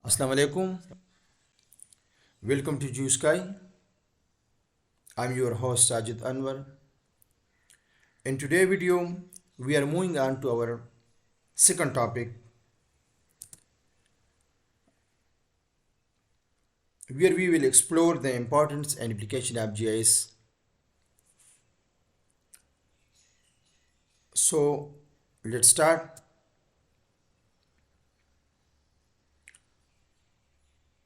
Assalamu alaikum. Welcome to Jew Sky. I'm your host Sajid Anwar. In today's video, we are moving on to our second topic, where we will explore the importance and application of GIS. So let's start.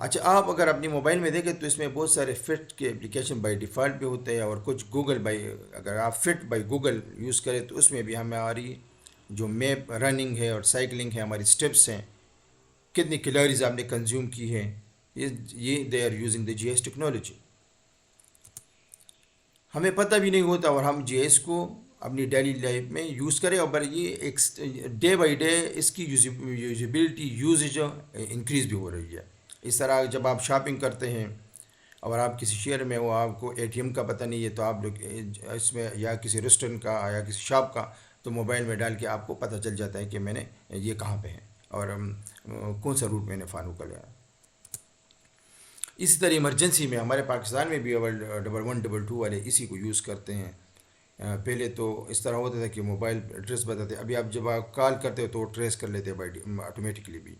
اچھا، آپ اگر اپنی mobile میں دیکھیں تو اس میں بہت سارے فٹ کے اپلیکیشن بائی ڈیفالٹ بھی ہوتے ہیں، اور کچھ گوگل بائی، اگر آپ فٹ بائی گوگل یوز کریں تو اس میں بھی ہماری جو میپ رننگ ہے اور سائیکلنگ ہے، ہماری سٹیپس ہیں، کتنی کیلوریز آپ نے کنزیوم کی ہے، یہ they are using the G S technology. ہمیں پتہ بھی نہیں ہوتا اور ہم جی ایس کو اپنی ڈیلی لائف میں یوز کریں، اور یہ ایک ڈے بائی ڈے اس کی یوزیبلٹی یوزیج انکریز بھی ہو رہی ہے. اس طرح جب آپ شاپنگ کرتے ہیں اور آپ کسی شہر میں ہو، آپ کو اے ٹی ایم کا پتہ نہیں ہے، تو آپ لوگ اس میں یا کسی ریسٹورنٹ کا یا کسی شاپ کا، تو موبائل میں ڈال کے آپ کو پتہ چل جاتا ہے کہ میں نے یہ کہاں پہ ہے اور کون سا روٹ میں نے فالو کر لیا. اسی طرح ایمرجنسی میں ہمارے پاکستان میں بھی 1122 والے اسی کو یوز کرتے ہیں. پہلے تو اس طرح ہوتا تھا کہ موبائل ایڈریس بتاتے، ابھی آپ جب آپ کال کرتے ہو تو وہ ٹریس کر لیتے ہیں آٹومیٹکلی بھی.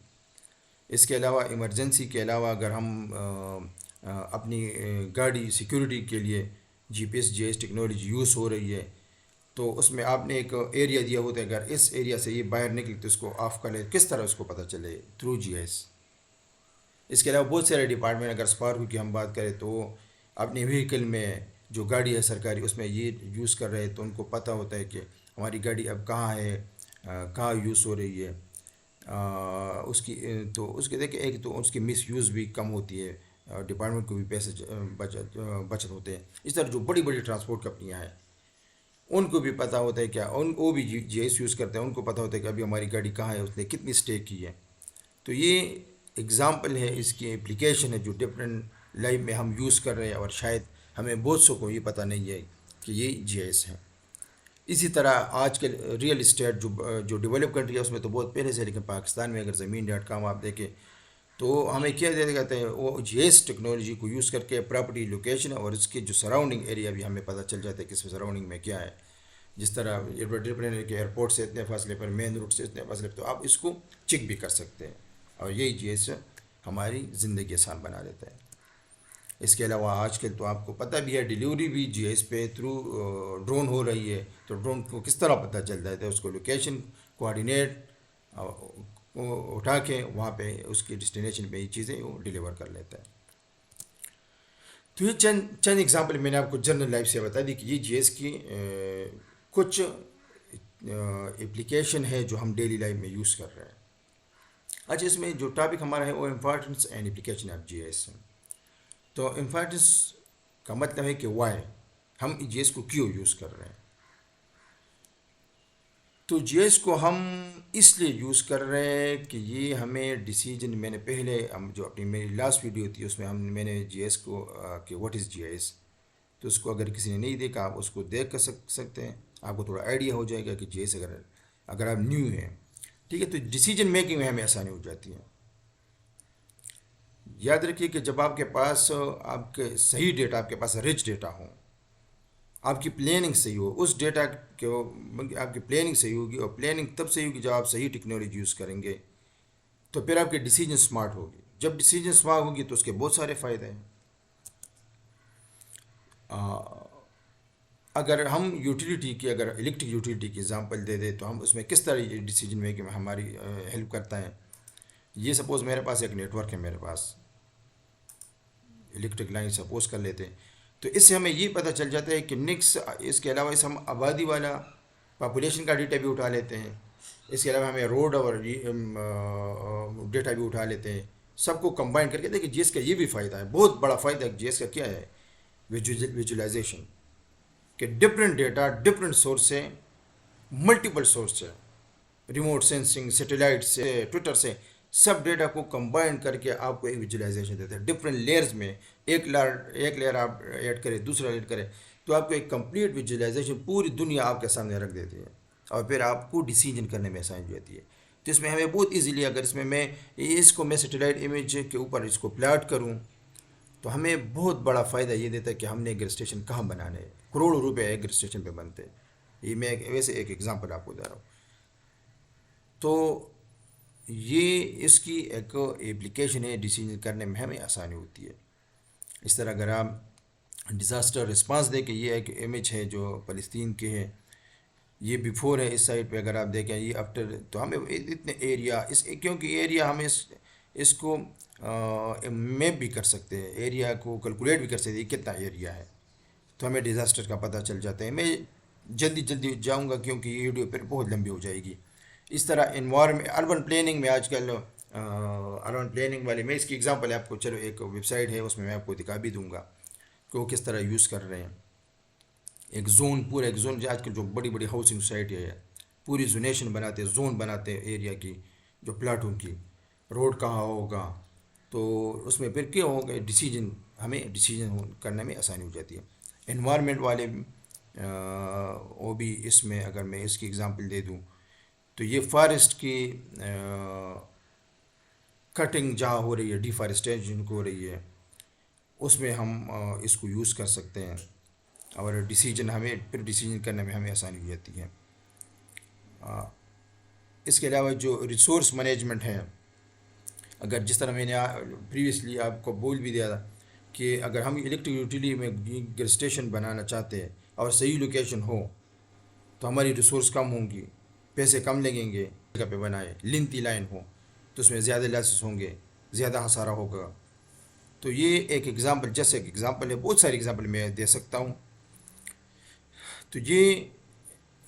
اس کے علاوہ ایمرجنسی کے علاوہ اگر ہم اپنی گاڑی سیکیورٹی کے لیے G P S G S technology use ہو رہی ہے، تو اس میں آپ نے ایک ایریا دیا ہوتا ہے، اگر اس ایریا سے یہ باہر نکلے تو اس کو آف کر لے. کس طرح اس کو پتہ چلے؟ تھرو جی ایس. اس کے علاوہ بہت سارے ڈپارٹمنٹ، اگر اسپارکو کی ہم بات کریں تو اپنے وہیکل میں جو گاڑی ہے سرکاری، اس میں یہ یوز کر رہے ہیں تو ان کو پتہ ہوتا ہے کہ ہماری گاڑی اب کہاں ہے، کہاں یوز ہو رہی ہے. اس کی تو اس کے دیکھیں، ایک تو اس کی مس یوز بھی کم ہوتی ہے، ڈپارٹمنٹ کو بھی پیسے بچت ہوتے ہیں. اس طرح جو بڑی بڑی ٹرانسپورٹ کمپنیاں ہیں ان کو بھی پتہ ہوتا ہے کیا، وہ بھی جی ایس یوز کرتے ہیں، ان کو پتہ ہوتا ہے کہ ابھی ہماری گاڑی کہاں ہے، اس نے کتنی اسٹے کی ہے. تو یہ اگزامپل ہے، اس کی اپلیکیشن ہے جو ڈفرینٹ لائف میں ہم یوز کر رہے ہیں، اور شاید ہمیں بہت سو کو یہ پتہ نہیں ہے کہ یہ جی ایس ہے. اسی طرح آج کل ریئل اسٹیٹ جو ڈیولپ کنٹری ہے اس میں تو بہت پہلے سے، لیکن پاکستان میں اگر زمین.com آپ دیکھیں تو ہمیں کیا دیا جاتا ہے، وہ جی ایس ٹیکنالوجی کو یوز کر کے پراپرٹی لوکیشن اور اس کے جو سراؤنڈنگ ایریا بھی ہمیں پتہ چل جاتا ہے کہ اس میں سراؤنڈنگ میں کیا ہے. جس طرح ڈفرینٹ کہ ایئرپورٹ سے اتنے فاصلے پر، مین روڈ سے اتنے فاصلے پر، تو آپ اس کو چیک بھی کر سکتے ہیں، اور یہی جی ایس ہماری زندگی آسان بنا دیتا ہے. اس کے علاوہ آج کل تو آپ کو پتہ بھی ہے ڈیلیوری بھی جی ایس پہ تھرو ڈرون ہو رہی ہے. تو ڈرون کو کس طرح پتہ چل جاتا ہے؟ اس کو لوکیشن کوآرڈینیٹ اٹھا کے وہاں پہ اس کی ڈسٹینیشن پہ یہ چیزیں وہ ڈیلیور کر لیتا ہے. تو یہ چند اگزامپل میں نے آپ کو جنرل لائف سے بتا دی کہ یہ جی ایس کی کچھ اپلیکیشن ہے جو ہم ڈیلی لائف میں یوز کر رہے ہیں. اچھا، اس میں جو ٹاپک ہمارا ہے وہ importance and application of G S. تو امپارٹنس کا مطلب ہے کہ وائی ہم جی ایس کو کیوں یوز کر رہے ہیں. تو جی ایس کو ہم اس لیے یوز کر رہے ہیں کہ یہ ہمیں ڈیسیجن، میں نے پہلے جو اپنی میری لاسٹ ویڈیو تھی اس میں میں نے جی ایس کو کہ واٹ از جی ایس، تو اس کو اگر کسی نے نہیں دیکھا آپ اس کو دیکھ کر سکتے ہیں، آپ کو تھوڑا آئیڈیا ہو جائے گا کہ جی ایس اگر آپ نیو ہیں. ٹھیک ہے، تو ڈیسیجن میکنگ میں ہمیں آسانی ہو جاتی ہے. یاد رکھیے کہ جب آپ کے پاس آپ کے صحیح ڈیٹا، آپ کے پاس رچ ڈیٹا ہو، آپ کی پلاننگ صحیح ہو، اس ڈیٹا کے آپ کی پلاننگ صحیح ہوگی، اور پلاننگ تب صحیح ہوگی جب آپ صحیح ٹیکنالوجی یوز کریں گے، تو پھر آپ کے ڈیسیجن سمارٹ ہوگی. جب ڈیسیجن سمارٹ ہوگی تو اس کے بہت سارے فائدے ہیں. اگر ہم یوٹیلیٹی کی، اگر الیکٹرک یوٹیلیٹی کی اگزامپل دے دیں تو ہم اس میں کس طرح یہ ڈیسیجن میکنگ میں ہماری ہیلپ کرتا ہے. یہ سپوز میرے پاس ایک نیٹ ورک ہے، میرے پاس الیکٹرک لائن سپوز کر لیتے ہیں، تو اس سے ہمیں یہ پتہ چل جاتا ہے کہ اس کے علاوہ اس ہم آبادی والا پاپولیشن کا ڈیٹا بھی اٹھا لیتے ہیں. اس کے علاوہ ہمیں روڈ اور ڈیٹا بھی اٹھا لیتے ہیں. سب کو کمبائن کر کے دیکھیں جی ایس کا یہ بھی فائدہ ہے، بہت بڑا فائدہ ہے جی ایس کا. کیا ہے؟ ویژولائزیشن، کہ ڈفرینٹ ڈیٹا ڈفرینٹ سورس سے، ملٹیپل سورس سے، ریموٹ سینسنگ، سیٹلائٹ سے، ٹویٹر سے، سب ڈیٹا کو کمبائن کر کے آپ کو ایک ویژولائزیشن دیتے ہیں ڈفرینٹ لیئرز میں. ایک لیئر آپ ایڈ کریں، دوسرا ایڈ کریں، تو آپ کو ایک کمپلیٹ ویژولائزیشن پوری دنیا آپ کے سامنے رکھ دیتی ہے، اور پھر آپ کو ڈیسیجن کرنے میں آسانی ہو جاتی ہے. تو اس میں ہمیں بہت ایزیلی، اگر اس میں اس کو میں سیٹلائٹ امیج کے اوپر اس کو پلاٹ کروں تو ہمیں بہت بڑا فائدہ یہ دیتا ہے کہ ہم نے ایک اسٹیشن کہاں بنانے ہیں. کروڑوں روپے ایک اسٹیشن پہ بنتے ہیں. یہ میں ویسے ایک ایگزامپل آپ کو دے رہا ہوں. تو یہ اس کی ایک ایپلیکیشن ہے، ڈیسیجن کرنے میں ہمیں آسانی ہوتی ہے. اس طرح اگر آپ ڈیزاسٹر رسپانس دیں کہ یہ ایک امیج ہے جو فلسطین کے ہے، یہ بیفور ہے، اس سائڈ پہ اگر آپ دیکھیں یہ آفٹر، تو ہمیں اتنے ایریا کیونکہ ایریا ہمیں اس کو میپ بھی کر سکتے ہیں، ایریا کو کیلکولیٹ بھی کر سکتے ہیں کتنا ایریا ہے، تو ہمیں ڈیزاسٹر کا پتہ چل جاتا ہے۔ میں جلدی جلدی جاؤں گا کیونکہ یہ ویڈیو پھر بہت لمبی ہو جائے گی۔ اس طرح انوائرمنٹ اربن پلاننگ میں آج کل اربن پلاننگ والے، میں اس کی ایگزامپل آپ کو، چلو ایک ویب سائٹ ہے اس میں آپ کو دکھا بھی دوں گا کہ وہ کس طرح یوز کر رہے ہیں۔ ایک زون، پورا ایک زون، آج کل جو بڑی بڑی ہاؤسنگ سوسائٹی ہے پوری زونیشن بناتے ہیں، زون بناتے ہیں ایریا کی، جو پلاٹوں کی، روڈ کہاں ہوگا، تو اس میں پھر کیا ہوگا ڈیسیجن، ہمیں ڈیسیجن کرنے میں آسانی ہو جاتی ہے۔ انوائرمنٹ والے وہ بھی اس میں، اگر میں اس کی اگزامپل دے دوں تو یہ فارسٹ کی کٹنگ جہاں ہو رہی ہے، ڈیفارسٹیشن ہو رہی ہے، اس میں ہم اس کو یوز کر سکتے ہیں، اور ڈیسیجن ہمیں پھر ڈیسیجن کرنے میں ہمیں آسانی ہو جاتی ہے۔ اس کے علاوہ جو ریسورس مینجمنٹ ہے، اگر جس طرح میں نے پریویسلی آپ کو بول بھی دیا تھا کہ اگر ہم الیکٹرک یوٹیلیٹی میں گیس اسٹیشن بنانا چاہتے ہیں اور صحیح لوکیشن ہو تو ہماری ریسورس کم ہوں گی، پیسے کم لگیں گے۔ جگہ پہ بنائے لینتھی لائن ہو تو اس میں زیادہ لاسز ہوں گے، زیادہ خسارہ ہوگا۔ تو یہ ایک ایگزامپل، جیسے ایک ایگزامپل ہے، بہت ساری ایگزامپل میں دے سکتا ہوں۔ تو یہ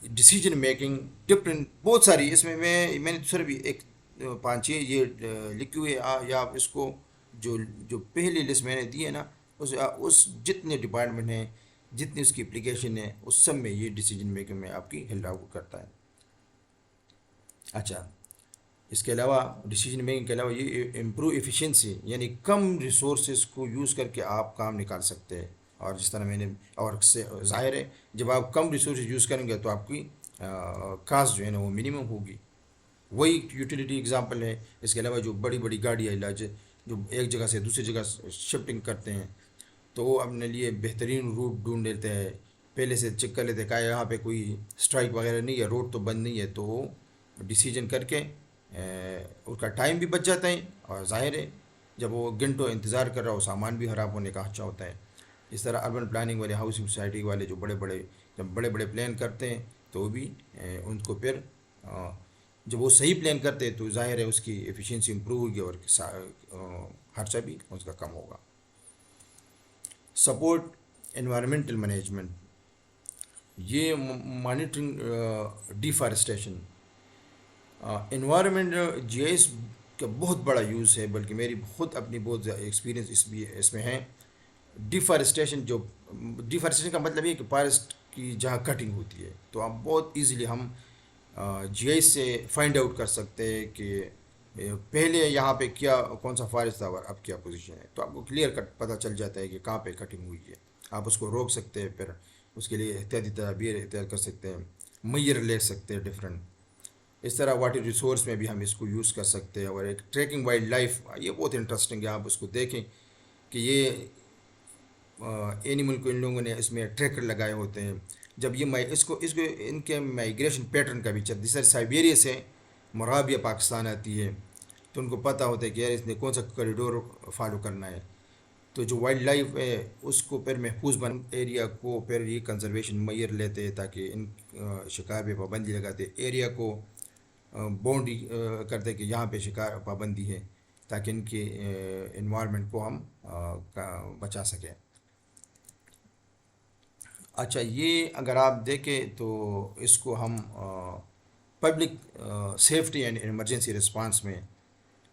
ڈیسیجن میکنگ ڈفرینٹ بہت ساری، اس میں میں نے دوسرا بھی ایک 5-6 یہ لکھی ہوئے، یا آپ اس کو جو پہلی لسٹ میں نے دی ہے نا، اس جتنے ڈپارٹمنٹ ہیں، جتنی اس کی اپلیکیشن ہے، اس سب میں یہ ڈیسیجن میکنگ میں آپ کی ہیلپ آؤٹ کرتا ہے۔ اچھا، اس کے علاوہ ڈیسیجن میکنگ کے علاوہ یہ امپروو ایفیشینسی، یعنی کم ریسورسز کو یوز کر کے آپ کام نکال سکتے ہیں۔ اور جس طرح میں نے، اور ظاہر ہے جب آپ کم ریسورسز یوز کریں گے تو آپ کی کاسٹ جو ہے نا وہ منیمم ہوگی۔ وہی یوٹیلیٹی اگزامپل ہے۔ اس کے علاوہ جو بڑی بڑی گاڑی ہے جو ایک جگہ سے دوسری جگہ شفٹنگ کرتے ہیں، تو وہ اپنے لیے بہترین روٹ ڈھونڈ لیتے ہیں، پہلے سے چیک کر لیتے ہیں کہ یہاں پہ کوئی اسٹرائک وغیرہ نہیں ہے، روڈ تو بند نہیں ہے، تو وہ ڈیسیجن کر کے اس کا ٹائم بھی بچ جاتا ہے، اور ظاہر ہے جب وہ گھنٹوں انتظار کر رہا ہو سامان بھی خراب ہونے کا خدشہ ہوتا ہے۔ اس طرح اربن پلاننگ والے، ہاؤسنگ سوسائٹی والے جو جب بڑے بڑے پلان کرتے ہیں تو وہ بھی ان کو پھر جب وہ صحیح پلان کرتے ہیں تو ظاہر ہے اس کی ایفیشینسی امپروو ہوگی اور خرچہ بھی اس کا کم ہوگا۔ سپورٹ انوائرمنٹل مینجمنٹ، یہ مانیٹرنگ ڈیفارسٹیشن، انوائرمنٹ جی ایس کا بہت بڑا یوز ہے، بلکہ میری خود اپنی بہت زیادہ ایکسپیرینس اس میں ہے۔ ڈیفارسٹیشن کا مطلب یہ کہ فارسٹ کی جہاں کٹنگ ہوتی ہے، تو ہم بہت ایزیلی ہم جی ایس سے فائنڈ آؤٹ کر سکتے ہیں کہ پہلے یہاں پہ کون سا فارسٹ تھا اور اب کیا پوزیشن ہے، تو آپ کو کلیئر کٹ پتہ چل جاتا ہے کہ کہاں پہ کٹنگ ہوئی ہے۔ آپ اس کو روک سکتے ہیں، پھر اس کے لیے احتیاطی تدابیر اختیار کر سکتے ہیں، میئر لے سکتے ہیں ڈفرینٹ۔ اس طرح واٹر ریسورس میں بھی ہم اس کو یوز کر سکتے ہیں۔ اور ایک ٹریکنگ وائلڈ لائف، یہ بہت انٹرسٹنگ ہے، آپ اس کو دیکھیں کہ یہ اینیمل کو ان لوگوں نے اس میں ٹریکر لگائے ہوتے ہیں، جب یہ اس کو ان کے مائیگریشن پیٹرن کا بھی جس طرح سائبیریا سے مورابیا پاکستان آتی ہے تو ان کو پتہ ہوتا ہے کہ یار اس نے کون سا کوریڈور فالو کرنا ہے، تو جو وائلڈ لائف ہے اس کو پھر محفوظ ایریا کو پھر یہ کنزرویشن میئر لیتے ہیں تاکہ ان شکار پہ پابندی لگاتے، ایریا کو باؤنڈری کرتے کہ یہاں پہ شکار پابندی ہے تاکہ ان کے انوائرمنٹ کو ہم بچا سکیں۔ اچھا، یہ اگر آپ دیکھیں تو اس کو ہم public safety and emergency response میں،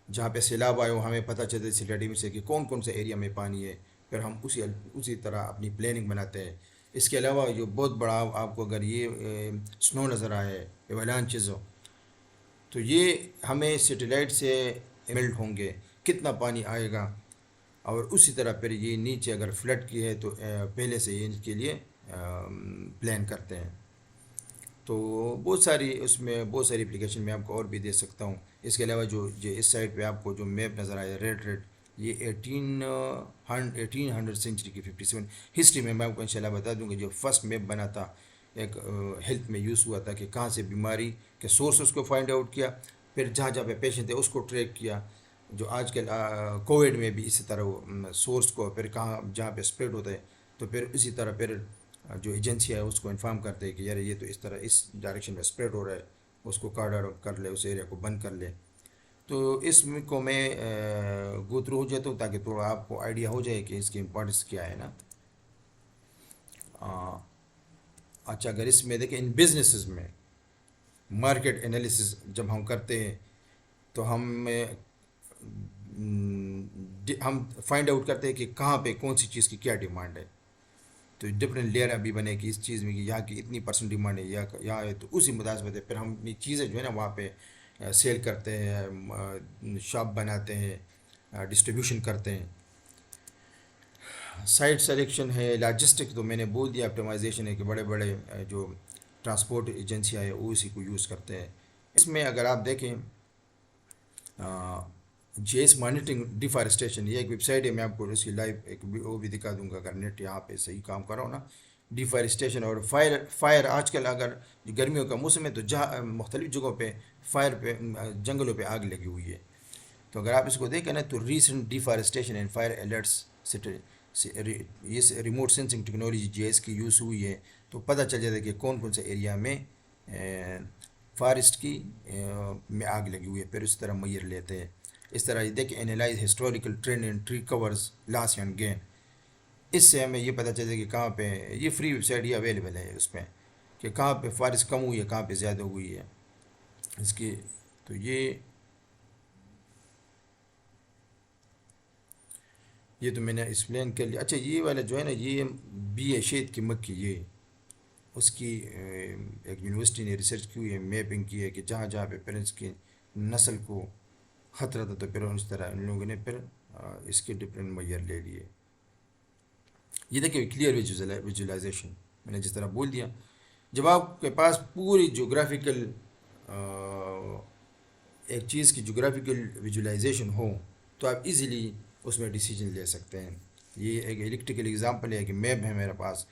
جہاں پہ سیلاب آئے ہو ہمیں پتہ چلتا ہے سٹیڈی سے کہ کون کون سے ایریا میں پانی ہے، پھر ہم اسی طرح اپنی پلاننگ بناتے ہیں۔ اس کے علاوہ جو بہت بڑا آپ کو اگر یہ سنو نظر آئے، ایولانچز ہو، تو یہ ہمیں سیٹلائٹ سے میلٹ ہوں گے، کتنا پانی آئے گا، اور اسی طرح پھر یہ نیچے اگر فلڈ کی ہے تو پہلے سے یہ ان کے لیے پلان کرتے ہیں۔ تو بہت ساری اس میں بہت ساری اپلیکیشن میں آپ کو اور بھی دے سکتا ہوں۔ اس کے علاوہ جو اس سائڈ پہ آپ کو جو میپ نظر آیا ریڈ، یہ 1800 سینچری کی 57 ہسٹری میں آپ کو انشاءاللہ بتا دوں گا۔ جو فرسٹ میپ بنا تھا ایک ہیلتھ میں یوز ہوا تھا کہ کہاں سے بیماری کے سورسز کو فائنڈ آؤٹ کیا، پھر جہاں جہاں پہ پیشنٹ تھے اس کو ٹریک کیا۔ جو آج کل کووڈ میں بھی اسی طرح سورس کو پھر کہاں جہاں پہ اسپریڈ ہوتا ہے تو پھر اسی طرح پھر جو ایجنسی ہے اس کو انفارم کرتے ہیں کہ یار یہ تو اس طرح اس ڈائریکشن میں اسپریڈ ہو رہا ہے، اس کو کارڈ آؤٹ کر لے، اس ایریا کو بند کر لے۔ تو تو اس کو میں گو تھرو ہو جاتا ہوں تاکہ تھوڑا آپ کو آئیڈیا ہو جائے کہ اس کی امپورٹنس کیا ہے نا. اچھا، اگر اس میں دیکھیں ان بزنسز میں مارکیٹ انالیسز جب ہم کرتے ہیں تو ہم فائنڈ آؤٹ کرتے ہیں کہ کہاں پہ کون سی چیز کی کیا ڈیمانڈ ہے. تو ڈفرینٹ لیئر ابھی بنے کہ اس چیز میں کہ یہاں کی اتنی پرسنٹ ڈیمانڈ ہے یا یہاں ہے، تو اسی مطابق پھر ہم اپنی چیزیں جو ہے نا وہاں پہ سیل کرتے ہیں، شاپ بناتے ہیں، ڈسٹریبیوشن کرتے ہیں. سائٹ سلیکشن ہے، لاجسٹک تو میں نے بول دیا، آپٹیمائزیشن ہے کہ بڑے بڑے جو ٹرانسپورٹ ایجنسیاں ہیں وہ اسی کو یوز کرتے ہیں. اس میں اگر آپ دیکھیں جی ایس مانیٹرنگ ڈیفارسٹیشن، یہ ایک ویب سائٹ ہے، میں آپ کو اس کی لائیو ایک وہ بھی دکھا دوں گا اگر نیٹ یہاں پہ صحیح کام کر رہا ہوں نا. ڈیفارسٹیشن اور فائر آج کل اگر گرمیوں کا موسم ہے تو جہاں مختلف جگہوں پہ فائر پہ جنگلوں پہ آگ لگی ہوئی ہے. تو اگر آپ اس کو دیکھیں نا تو recent deforestation and fire alerts یہ ریموٹ سینسنگ ٹیکنالوجی جی ایس کی یوز ہوئی ہے تو پتہ چل جاتا ہے کہ کون کون سے ایریا میں فارسٹ کی میں آگ لگی ہوئی ہے، پھر اس طرح میئر لیتے ہیں. اس طرح یہ دیکھیں analyse historical trend and tree covers loss and gain. اس سے ہمیں یہ پتہ چلتا ہے کہ کہاں پہ یہ فری ویب سائٹ یہ اویلیبل ہے اس پہ کہ کہاں پہ فارسٹ کم ہوئی ہے کہاں پہ زیادہ ہوئی ہے اس کی. تو یہ تو میں نے ایکسپلین کر لیا. اچھا، یہ والا جو ہے نا یہ بی اے شید کی مکھی، یہ اس کی ایک یونیورسٹی نے ریسرچ کی ہوئی ہے، میپنگ کی ہے کہ جہاں جہاں پہ پیرنٹس کی نسل کو خطرہ تھا تو پھر اس طرح ان لوگوں نے پھر اس کے ڈفرینٹ میئر لے لیے. یہ دیکھیں کلیئر ویژولائزیشن میں نے جس طرح بول دیا، جب آپ کے پاس پوری جغرافیکل ایک چیز کی جغرافیکل ویژولائزیشن ہو تو آپ ایزیلی اس میں ڈیسیجن لے سکتے ہیں. یہ ایک الیکٹریکل اگزامپل ہے کہ میپ ہے میرے پاس،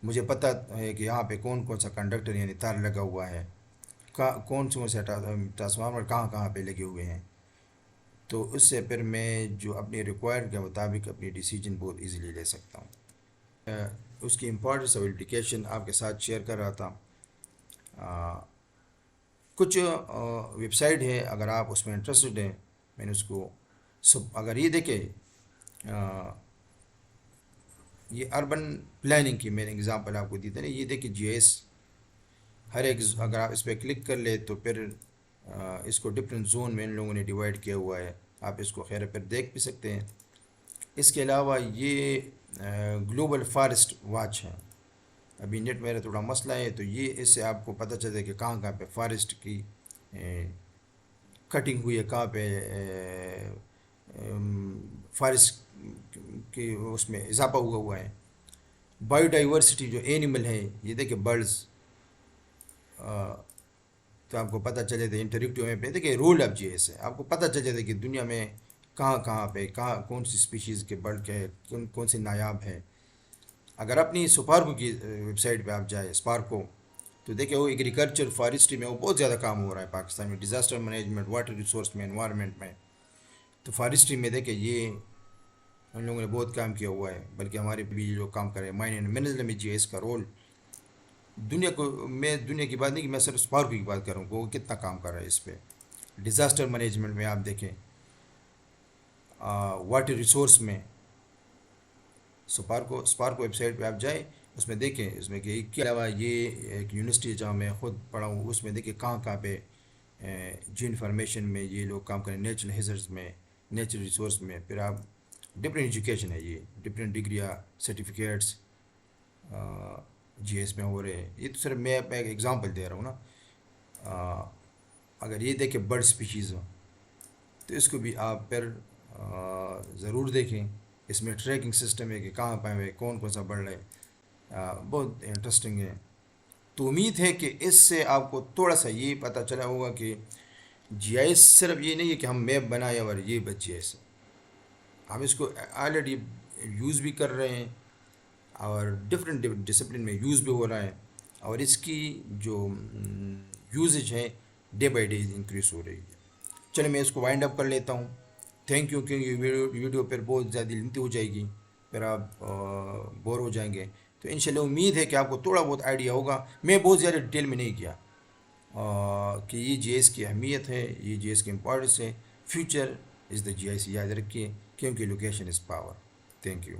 مجھے پتہ ہے کہ یہاں پہ کون کون سا کنڈکٹر یعنی تار لگا ہوا ہے، کون سے ٹرانسفارمر کہاں کہاں پہ لگے ہوئے ہیں. تو اس سے پھر میں جو اپنی ریکوائرڈ کے مطابق اپنی ڈیسیجن بہت ایزیلی لے سکتا ہوں. اس کی امپورٹنس اور اپلیکیشن آپ کے ساتھ شیئر کر رہا تھا. کچھ ویب سائٹ ہے اگر آپ اس میں انٹرسٹڈ ہیں، میں نے اس کو اگر یہ دیکھیں یہ اربن پلاننگ کی میں نے اگزامپل آپ کو دی تھی نا، یہ دیکھیں جی ایس ہر ایک اگر آپ اس پہ کلک کر لیں تو پھر اس کو ڈفرینٹ زون میں ان لوگوں نے ڈیوائڈ کیا ہوا ہے، آپ اس کو خیر پھر دیکھ بھی سکتے ہیں. اس کے علاوہ یہ گلوبل فارسٹ واچ ہے، ابھی نیٹ میرا تھوڑا مسئلہ ہے تو یہ اس سے آپ کو پتہ چلتا ہے کہ کہاں کہاں پہ فارسٹ کی کٹنگ ہوئی ہے، کہاں پہ فارسٹ کی اس میں اضافہ ہوا ہے. بایو ڈائیورسٹی جو اینیمل ہے یہ دیکھیں برڈز، تو آپ کو پتہ چل جاتا ہے انٹریکٹیو میں پہ دیکھیں رول آف جی ایس ہے، آپ کو پتہ چل جاتا ہے کہ دنیا میں کہاں کہاں پہ کون سی اسپیشیز کے برڈ کے کون سے نایاب ہے. اگر اپنی سپارکو کی ویب سائٹ پہ آپ جائیں اسپارکو تو دیکھیں وہ ایگریکلچر فارسٹری میں وہ بہت زیادہ کام ہو رہا ہے پاکستان میں، ڈیزاسٹر مینجمنٹ، واٹر ریسورس میں، انوائرمنٹ میں. تو فارسٹری میں دیکھیں یہ ان لوگوں نے بہت کام کیا ہوا ہے، بلکہ ہمارے بھی لوگ کام کر رہے ہیں. مائن اینڈ منرل میں جی ایس کا رول میں دنیا کی بات نہیں کہ میں صرف اسپارکو کی بات کروں کہ وہ کتنا کام کر رہا ہے اس پہ. ڈیزاسٹر مینجمنٹ میں آپ دیکھیں، واٹر ریسورس میں اسپارکو ویب سائٹ پہ آپ جائیں اس میں دیکھیں، اس میں کہ کے علاوہ یہ ایک یونیورسٹی جہاں میں خود پڑھا ہوں اس میں دیکھیں کہاں کہاں پہ جی انفارمیشن میں یہ لوگ کام کریں، نیچرل ہیزرز میں، نیچرل ریسورس میں. پھر آپ ڈفرینٹ ایجوکیشن ہے، یہ ڈفرینٹ ڈگریاں سرٹیفکیٹس جی ایس میں ہو رہے ہیں. یہ تو صرف میں ایک ایگزامپل دے رہا ہوں نا. اگر یہ دیکھیں برڈ اسپیشیز ہو تو اس کو بھی آپ پھر ضرور دیکھیں. اس میں ٹریکنگ سسٹم ہے کہ کہاں پہ ہے کون کون سا برڈ ہے، بہت انٹرسٹنگ ہے. تو امید ہے کہ اس سے آپ کو تھوڑا سا یہ پتہ چلا ہوگا کہ جی آئی ایس صرف یہ نہیں ہے کہ ہم میپ بنائیں اور یہ بس جی ایس، ہم اس کو آلریڈی یوز بھی کر رہے ہیں اور ڈفرینٹ ڈسپلن میں یوز بھی ہو رہا ہے، اور اس کی جو یوزج ہے ڈے بائی ڈے انکریز ہو رہی ہے. چلے میں اس کو وائنڈ اپ کر لیتا ہوں. تھینک یو، کیونکہ یہ ویڈیو پھر بہت زیادہ لمبی ہو جائے گی، پھر آپ بور ہو جائیں گے. تو انشاءاللہ امید ہے کہ آپ کو تھوڑا بہت آئیڈیا ہوگا. میں بہت زیادہ ڈیٹیل میں نہیں کیا کہ یہ جی ایس کی اہمیت ہے، یہ جی ایس کی امپورٹنس ہے. فیوچر از دا GIC، یاد رکھیے، کیونکہ location is power. Thank you.